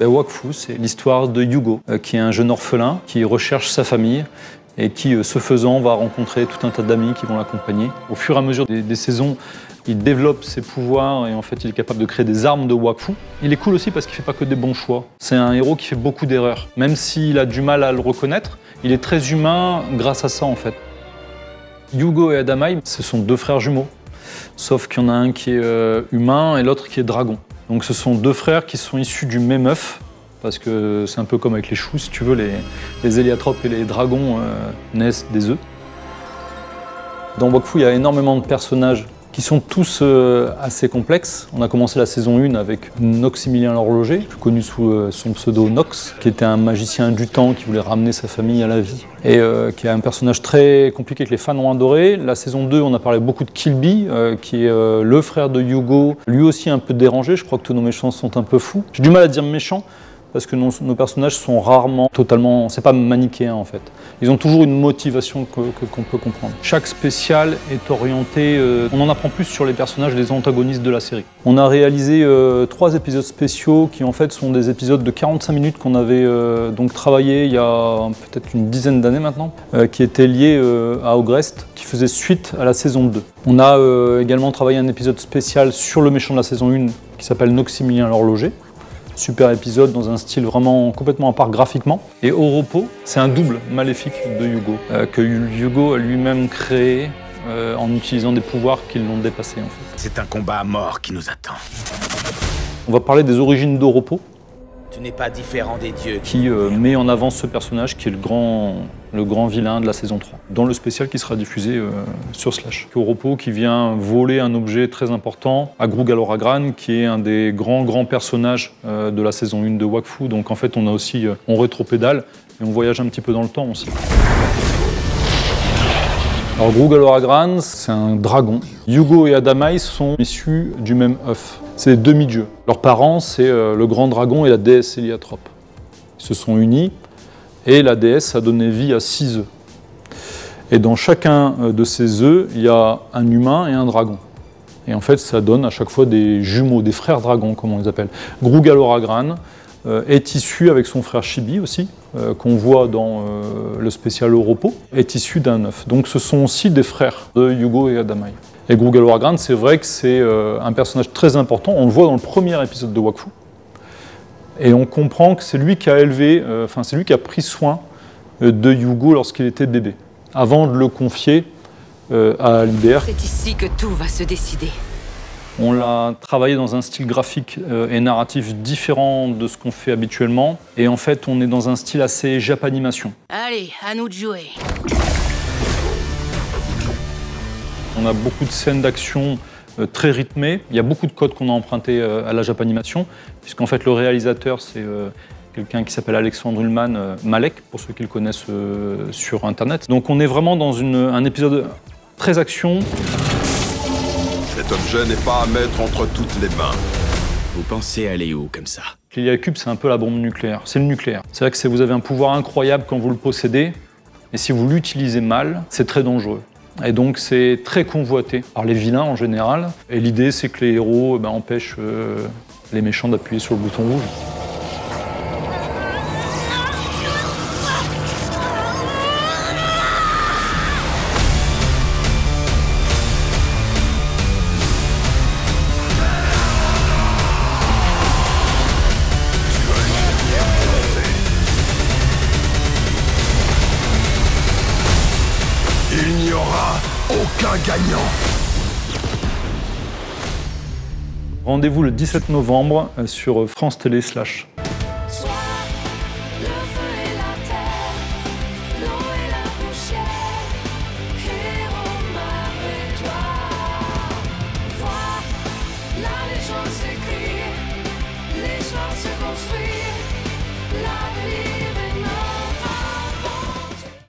Wakfu, c'est l'histoire de Yugo, qui est un jeune orphelin qui recherche sa famille et qui, ce faisant, va rencontrer tout un tas d'amis qui vont l'accompagner. Au fur et à mesure des saisons, il développe ses pouvoirs et en fait, il est capable de créer des armes de Wakfu. Il est cool aussi parce qu'il ne fait pas que des bons choix. C'est un héros qui fait beaucoup d'erreurs. Même s'il a du mal à le reconnaître, il est très humain grâce à ça, en fait. Yugo et Adamai, ce sont deux frères jumeaux. Sauf qu'il y en a un qui est humain et l'autre qui est dragon. Donc ce sont deux frères qui sont issus du même œuf, parce que c'est un peu comme avec les choux, si tu veux, les héliotropes et les dragons naissent des œufs. Dans Wakfu, il y a énormément de personnages qui sont tous assez complexes. On a commencé la saison 1 avec Noximilien l'horloger, plus connu sous son pseudo Nox, qui était un magicien du temps qui voulait ramener sa famille à la vie, et qui est un personnage très compliqué que les fans ont adoré. La saison 2, on a parlé beaucoup de Kilby, qui est le frère de Yugo, lui aussi un peu dérangé. Je crois que tous nos méchants sont un peu fous. J'ai du mal à dire méchants, parce que nos personnages sont rarement totalement... C'est pas manichéen en fait. Ils ont toujours une motivation qu'on peut comprendre. Chaque spécial est orienté... on en apprend plus sur les personnages des antagonistes de la série. On a réalisé 3 épisodes spéciaux qui en fait sont des épisodes de 45 minutes qu'on avait donc travaillé il y a peut-être une dizaine d'années maintenant, qui étaient liés à Ogrest, qui faisait suite à la saison 2. On a également travaillé un épisode spécial sur le méchant de la saison 1 qui s'appelle Noximilien l'horloger. Super épisode dans un style vraiment complètement à part graphiquement. Et Au repos, c'est un double maléfique de Yugo, que Yugo a lui-même créé en utilisant des pouvoirs qui l'ont dépassé en fait. C'est un combat à mort qui nous attend. On va parler des origines d'Au repos. Tu n'es pas différent des dieux. Qui met en avant ce personnage qui est le grand vilain de la saison 3, dans le spécial qui sera diffusé sur Slash. Au repos qui vient voler un objet très important à Grug Aloragran, qui est un des grands personnages de la saison 1 de Wakfu. Donc en fait on a aussi, on rétropédale et on voyage un petit peu dans le temps aussi. Alors Grug Aloragran, c'est un dragon. Yugo et Adamai sont issus du même œuf. C'est des demi-dieux. Leurs parents, c'est le grand dragon et la déesse Héliotrope. Ils se sont unis et la déesse a donné vie à 6 œufs. Et dans chacun de ces œufs, il y a un humain et un dragon. Et en fait, ça donne à chaque fois des jumeaux, des frères dragons, comme on les appelle. Grug Aloragran est issu avec son frère Chibi aussi, qu'on voit dans le spécial Au repos, est issu d'un œuf. Donc ce sont aussi des frères de Yugo et Adamai. Et Grug Aloragran, c'est vrai que c'est un personnage très important. On le voit dans le premier épisode de Wakfu. Et on comprend que c'est lui qui a élevé, c'est lui qui a pris soin de Yugo lorsqu'il était bébé, avant de le confier à Liber. C'est ici que tout va se décider. On l'a travaillé dans un style graphique et narratif différent de ce qu'on fait habituellement. Et en fait, on est dans un style assez japanimation. Allez, à nous de jouer. On a beaucoup de scènes d'action très rythmées. Il y a beaucoup de codes qu'on a empruntés à la japanimation, puisqu'en fait le réalisateur c'est quelqu'un qui s'appelle Alexandre Ullman, Malek, pour ceux qui le connaissent sur internet. Donc on est vraiment dans un épisode très action. Cet objet n'est pas à mettre entre toutes les mains. Vous pensez aller où comme ça? L'Ilia Cube, c'est un peu la bombe nucléaire. C'est le nucléaire. C'est vrai que vous avez un pouvoir incroyable quand vous le possédez, et si vous l'utilisez mal, c'est très dangereux. Et donc c'est très convoité par les vilains en général. Et l'idée, c'est que les héros empêchent les méchants d'appuyer sur le bouton rouge. Il n'y aura aucun gagnant. Rendez-vous le 17 novembre sur France Télé Slash. Sois le feu et la terre, l'eau et la poussière, héros, marbre et toi. Vois la légende s'écrire, l'histoire se construire, l'avenir.